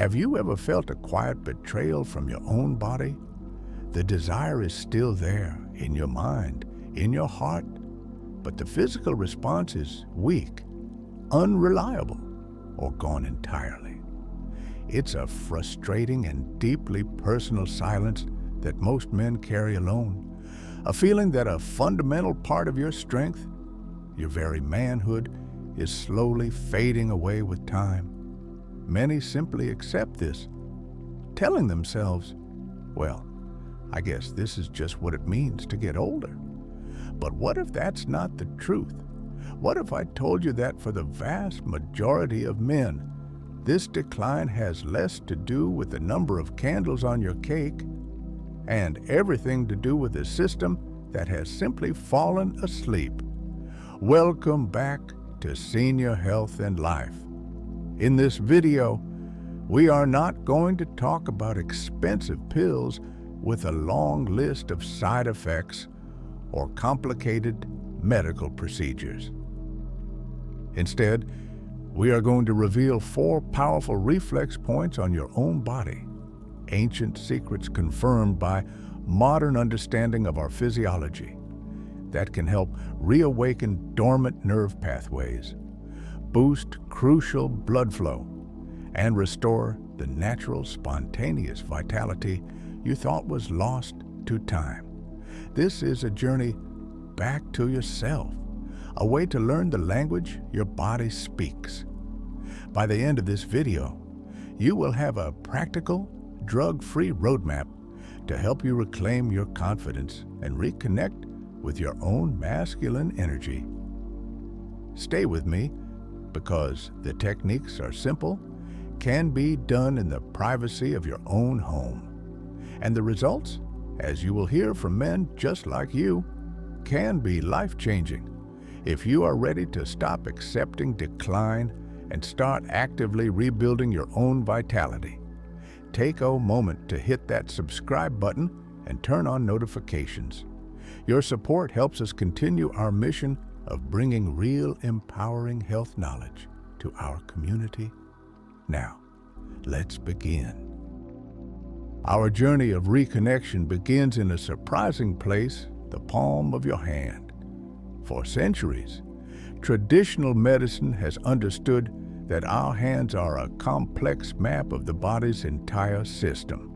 Have you ever felt a quiet betrayal from your own body? The desire is still there, in your mind, in your heart, but the physical response is weak, unreliable, or gone entirely. It's a frustrating and deeply personal silence that most men carry alone, a feeling that a fundamental part of your strength, your very manhood, is slowly fading away with time. Many simply accept this, telling themselves, well, I guess this is just what it means to get older. But what if that's not the truth? What if I told you that for the vast majority of men, this decline has less to do with the number of candles on your cake and everything to do with a system that has simply fallen asleep? Welcome back to Senior Health and Life. In this video, we are not going to talk about expensive pills with a long list of side effects or complicated medical procedures. Instead, we are going to reveal 4 powerful reflex points on your own body, ancient secrets confirmed by modern understanding of our physiology that can help reawaken dormant nerve pathways, boost crucial blood flow, and restore the natural, spontaneous vitality you thought was lost to time. This is a journey back to yourself, a way to learn the language your body speaks. By the end of this video, you will have a practical, drug-free roadmap to help you reclaim your confidence and reconnect with your own masculine energy. Stay with me, because the techniques are simple, can be done in the privacy of your own home. And the results, as you will hear from men just like you, can be life-changing if you are ready to stop accepting decline and start actively rebuilding your own vitality. Take a moment to hit that subscribe button and turn on notifications. Your support helps us continue our mission of bringing real empowering health knowledge to our community. Now, let's begin. Our journey of reconnection begins in a surprising place, the palm of your hand. For centuries, traditional medicine has understood that our hands are a complex map of the body's entire system,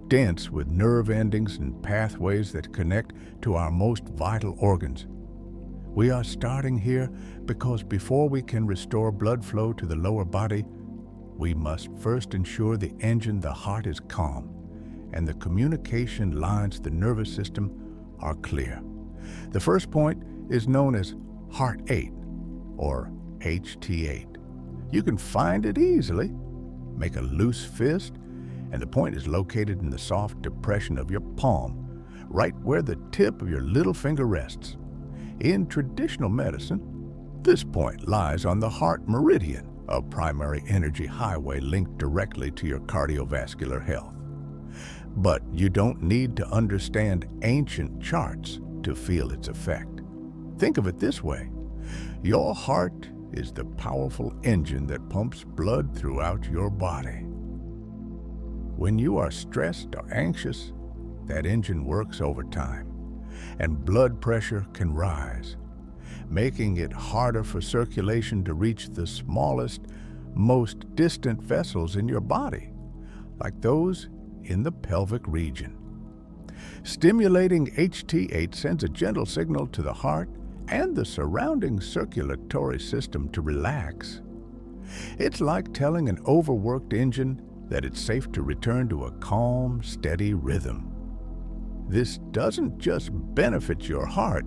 dense with nerve endings and pathways that connect to our most vital organs. We are starting here because before we can restore blood flow to the lower body, we must first ensure the engine, the heart, is calm and the communication lines, the nervous system, are clear. The first point is known as Heart 8, or HT8. You can find it easily. Make a loose fist, and the point is located in the soft depression of your palm, right where the tip of your little finger rests. In traditional medicine, this point lies on the heart meridian, a primary energy highway linked directly to your cardiovascular health. But you don't need to understand ancient charts to feel its effect. Think of it this way. Your heart is the powerful engine that pumps blood throughout your body. When you are stressed or anxious, that engine works overtime, and blood pressure can rise, making it harder for circulation to reach the smallest, most distant vessels in your body, like those in the pelvic region. Stimulating HT8 sends a gentle signal to the heart and the surrounding circulatory system to relax. It's like telling an overworked engine that it's safe to return to a calm, steady rhythm. This doesn't just benefit your heart,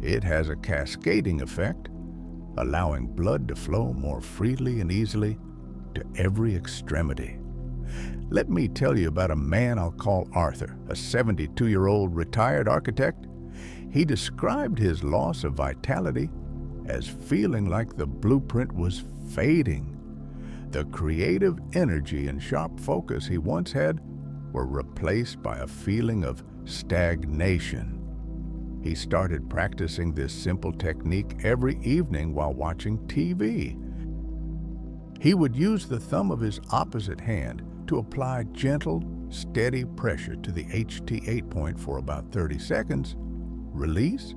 it has a cascading effect, allowing blood to flow more freely and easily to every extremity. Let me tell you about a man I'll call Arthur, a 72-year-old retired architect. He described his loss of vitality as feeling like the blueprint was fading. The creative energy and sharp focus he once had were replaced by a feeling of stagnation. He started practicing this simple technique every evening while watching TV. He would use the thumb of his opposite hand to apply gentle, steady pressure to the HT8 point for about 30 seconds, release,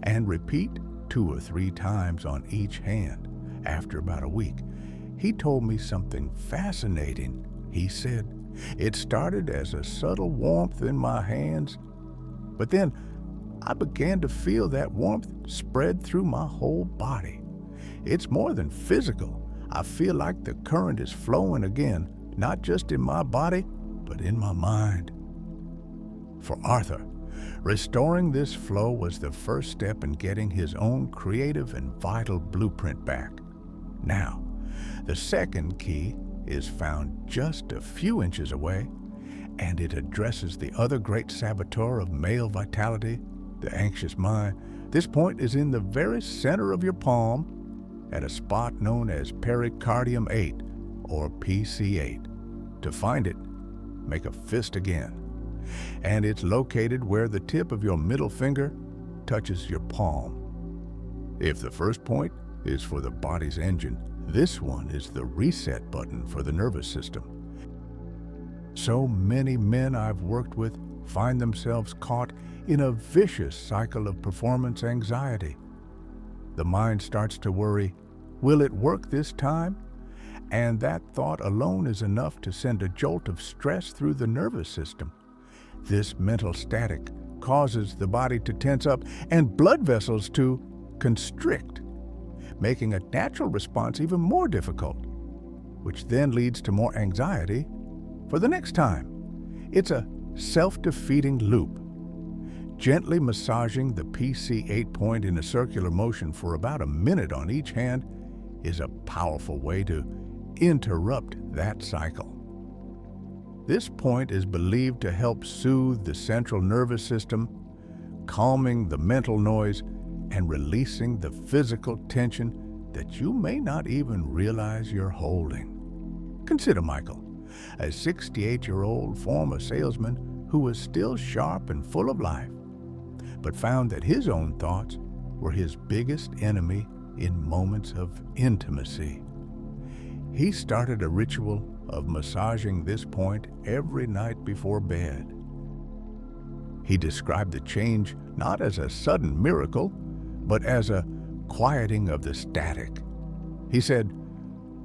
and repeat 2 or 3 times on each hand. After about a week, he told me something fascinating. He said, "It started as a subtle warmth in my hands, but then I began to feel that warmth spread through my whole body. It's more than physical. I feel like the current is flowing again, not just in my body, but in my mind." For Arthur, restoring this flow was the first step in getting his own creative and vital blueprint back. Now, the second key is found just a few inches away, and it addresses the other great saboteur of male vitality, the anxious mind. This point is in the very center of your palm, at a spot known as pericardium 8, or PC8. To find it, make a fist again. And it's located where the tip of your middle finger touches your palm. If the first point is for the body's engine, this one is the reset button for the nervous system. So many men I've worked with find themselves caught in a vicious cycle of performance anxiety. The mind starts to worry, will it work this time? And that thought alone is enough to send a jolt of stress through the nervous system. This mental static causes the body to tense up and blood vessels to constrict, making a natural response even more difficult, which then leads to more anxiety for the next time. It's a self-defeating loop. Gently massaging the PC8 point in a circular motion for about a minute on each hand is a powerful way to interrupt that cycle. This point is believed to help soothe the central nervous system, calming the mental noise and releasing the physical tension that you may not even realize you're holding. Consider Michael, a 68-year-old former salesman who was still sharp and full of life, but found that his own thoughts were his biggest enemy in moments of intimacy. He started a ritual of massaging this point every night before bed. He described the change not as a sudden miracle, but as a quieting of the static. He said,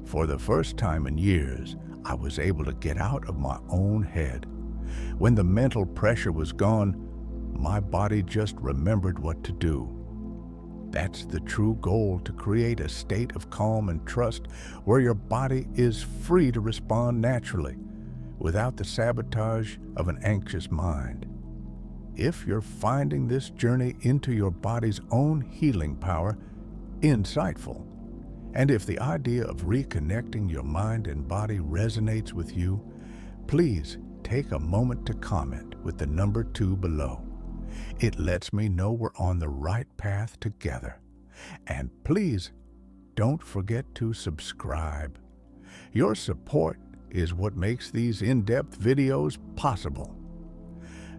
"For the first time in years, I was able to get out of my own head. When the mental pressure was gone, my body just remembered what to do." That's the true goal, to create a state of calm and trust where your body is free to respond naturally, without the sabotage of an anxious mind. If you're finding this journey into your body's own healing power insightful, and if the idea of reconnecting your mind and body resonates with you, please take a moment to comment with the number 2 below. It lets me know we're on the right path together. And please don't forget to subscribe. Your support is what makes these in-depth videos possible.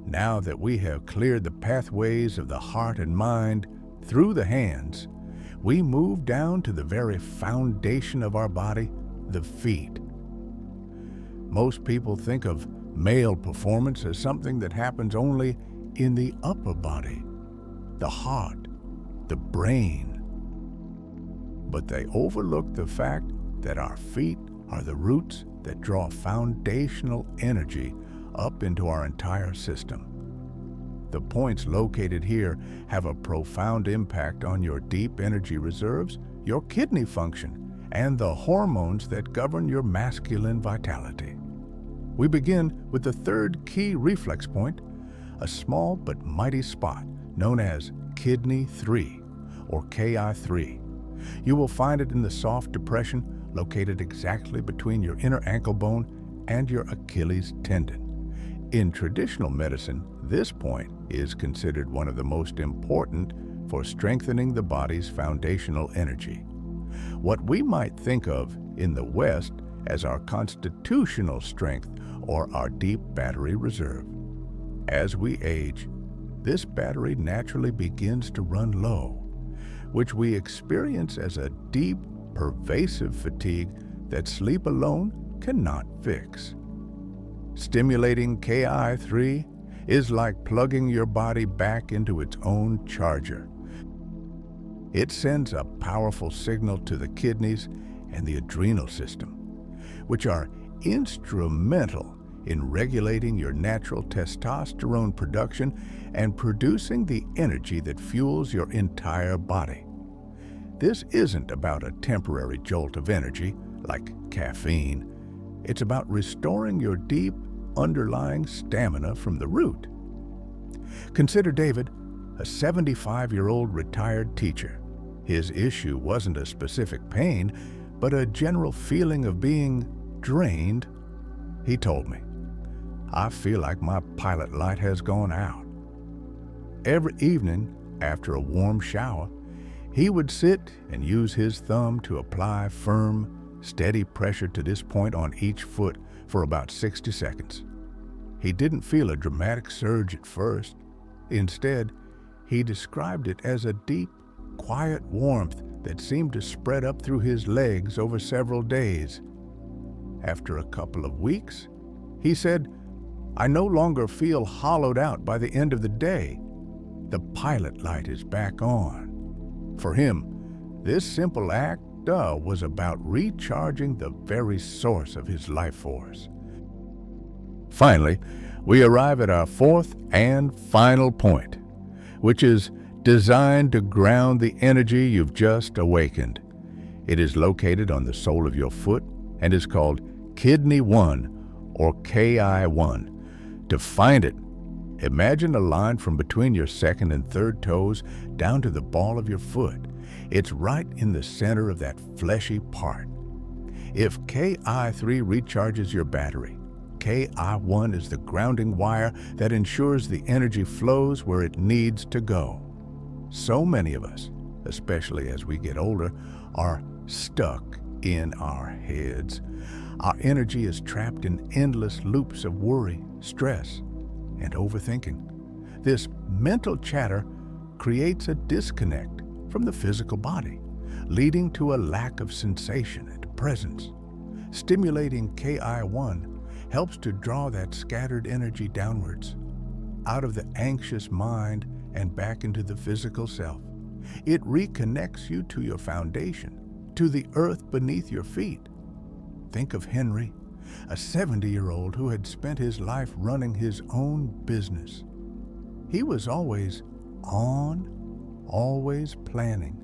Now that we have cleared the pathways of the heart and mind through the hands, we move down to the very foundation of our body, the feet. Most people think of male performance as something that happens only in the upper body, the heart, the brain. But they overlook the fact that our feet are the roots that draw foundational energy up into our entire system. The points located here have a profound impact on your deep energy reserves, your kidney function, and the hormones that govern your masculine vitality. We begin with the third key reflex point, a small but mighty spot known as Kidney 3, or KI3. You will find it in the soft depression located exactly between your inner ankle bone and your Achilles tendon. In traditional medicine, this point is considered one of the most important for strengthening the body's foundational energy. What we might think of in the West as our constitutional strength or our deep battery reserve. As we age, this battery naturally begins to run low, which we experience as a deep, pervasive fatigue that sleep alone cannot fix. Stimulating Ki-3 is like plugging your body back into its own charger. It sends a powerful signal to the kidneys and the adrenal system, which are instrumental in regulating your natural testosterone production and producing the energy that fuels your entire body. This isn't about a temporary jolt of energy like caffeine. It's about restoring your deep, underlying stamina from the root. Consider David, a 75-year-old retired teacher. His issue wasn't a specific pain, but a general feeling of being drained. He told me, "I feel like my pilot light has gone out." Every evening, after a warm shower, he would sit and use his thumb to apply firm, steady pressure to this point on each foot for about 60 seconds. He didn't feel a dramatic surge at first. Instead, he described it as a deep, quiet warmth that seemed to spread up through his legs over several days. After a couple of weeks, he said, "I no longer feel hollowed out by the end of the day. The pilot light is back on." For him, this simple act was about recharging the very source of his life force. Finally, we arrive at our fourth and final point, which is designed to ground the energy you've just awakened. It is located on the sole of your foot and is called Kidney 1 or Ki-1. To find it, imagine a line from between your second and third toes down to the ball of your foot. It's right in the center of that fleshy part. If Ki-3 recharges your battery, Ki-1 is the grounding wire that ensures the energy flows where it needs to go. So many of us, especially as we get older, are stuck in our heads. Our energy is trapped in endless loops of worry, stress, and overthinking. This mental chatter creates a disconnect from the physical body, leading to a lack of sensation and presence. Stimulating Ki-1 helps to draw that scattered energy downwards, out of the anxious mind and back into the physical self. It reconnects you to your foundation, to the earth beneath your feet. Think of Henry, a 70-year-old who had spent his life running his own business. He was always on, always planning.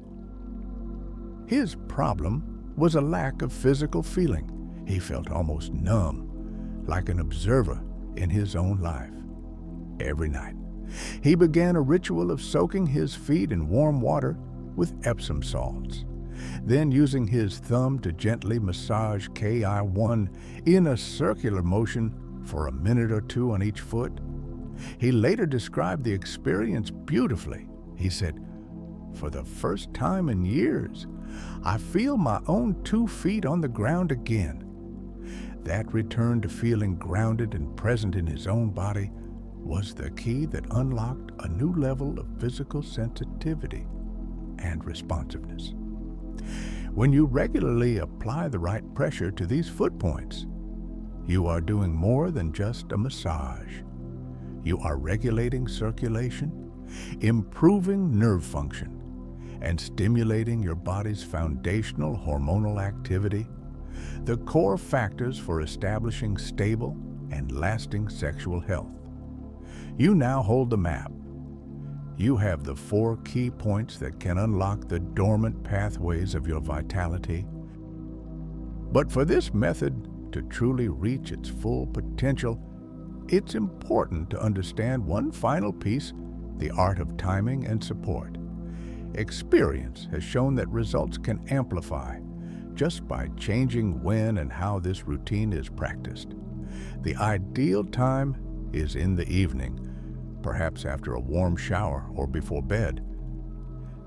His problem was a lack of physical feeling. He felt almost numb, like an observer in his own life. Every night, he began a ritual of soaking his feet in warm water with Epsom salts, then using his thumb to gently massage Ki-1 in a circular motion for a minute or two on each foot. He later described the experience beautifully. He said, "For the first time in years, I feel my own 2 feet on the ground again." That return to feeling grounded and present in his own body was the key that unlocked a new level of physical sensitivity and responsiveness. When you regularly apply the right pressure to these foot points, you are doing more than just a massage. You are regulating circulation, improving nerve function, and stimulating your body's foundational hormonal activity, the core factors for establishing stable and lasting sexual health. You now hold the map. You have the 4 key points that can unlock the dormant pathways of your vitality. But for this method to truly reach its full potential, it's important to understand one final piece: the art of timing and support. Experience has shown that results can amplify just by changing when and how this routine is practiced. The ideal time is in the evening, perhaps after a warm shower or before bed.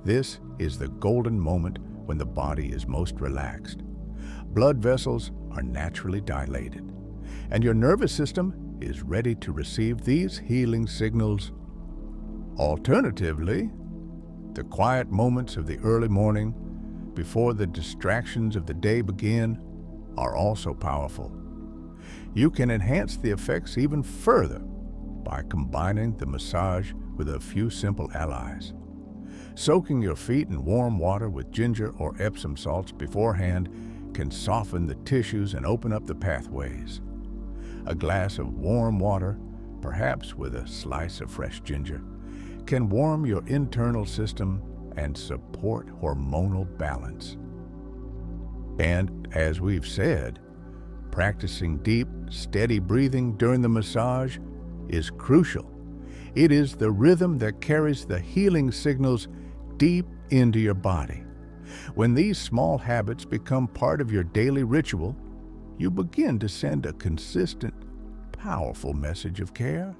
This is the golden moment when the body is most relaxed. Blood vessels are naturally dilated, and your nervous system is ready to receive these healing signals. Alternatively, the quiet moments of the early morning, before the distractions of the day begin, are also powerful. You can enhance the effects even further by combining the massage with a few simple allies. Soaking your feet in warm water with ginger or Epsom salts beforehand can soften the tissues and open up the pathways. A glass of warm water, perhaps with a slice of fresh ginger, can warm your internal system and support hormonal balance. And as we've said, practicing deep, steady breathing during the massage is crucial. It is the rhythm that carries the healing signals deep into your body. When these small habits become part of your daily ritual, you begin to send a consistent, powerful message of care.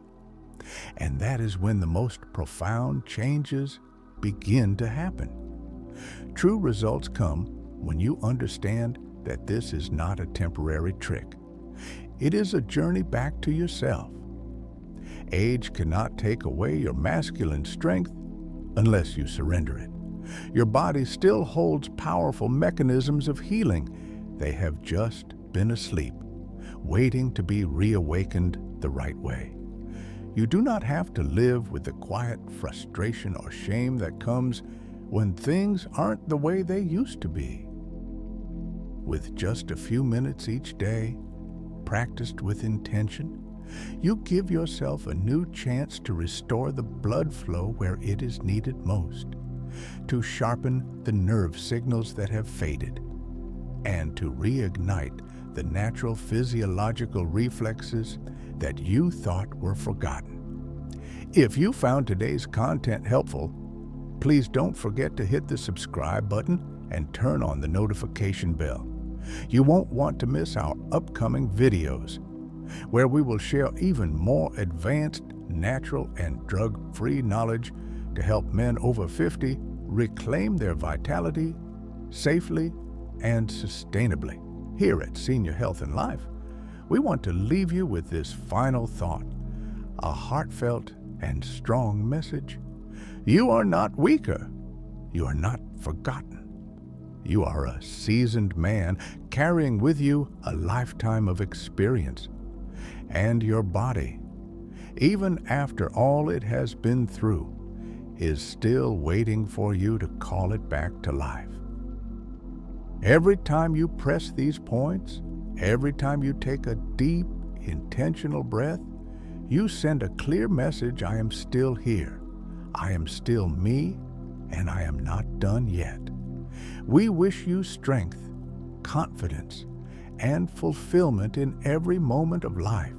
And that is when the most profound changes begin to happen. True results come when you understand that this is not a temporary trick. It is a journey back to yourself. Age cannot take away your masculine strength unless you surrender it. Your body still holds powerful mechanisms of healing. They have just been asleep, waiting to be reawakened the right way. You do not have to live with the quiet frustration or shame that comes when things aren't the way they used to be. With just a few minutes each day, practiced with intention, you give yourself a new chance to restore the blood flow where it is needed most, to sharpen the nerve signals that have faded, and to reignite the natural physiological reflexes that you thought were forgotten. If you found today's content helpful, please don't forget to hit the subscribe button and turn on the notification bell. You won't want to miss our upcoming videos, where we will share even more advanced, natural, and drug-free knowledge to help men over 50 reclaim their vitality safely and sustainably. Here at Senior Health and Life, we want to leave you with this final thought, a heartfelt and strong message. You are not weaker. You are not forgotten. You are a seasoned man carrying with you a lifetime of experience. And your body, even after all it has been through, is still waiting for you to call it back to life. Every time you press these points, every time you take a deep, intentional breath, you send a clear message: I am still here. I am still me, and I am not done yet. We wish you strength, confidence, and fulfillment in every moment of life.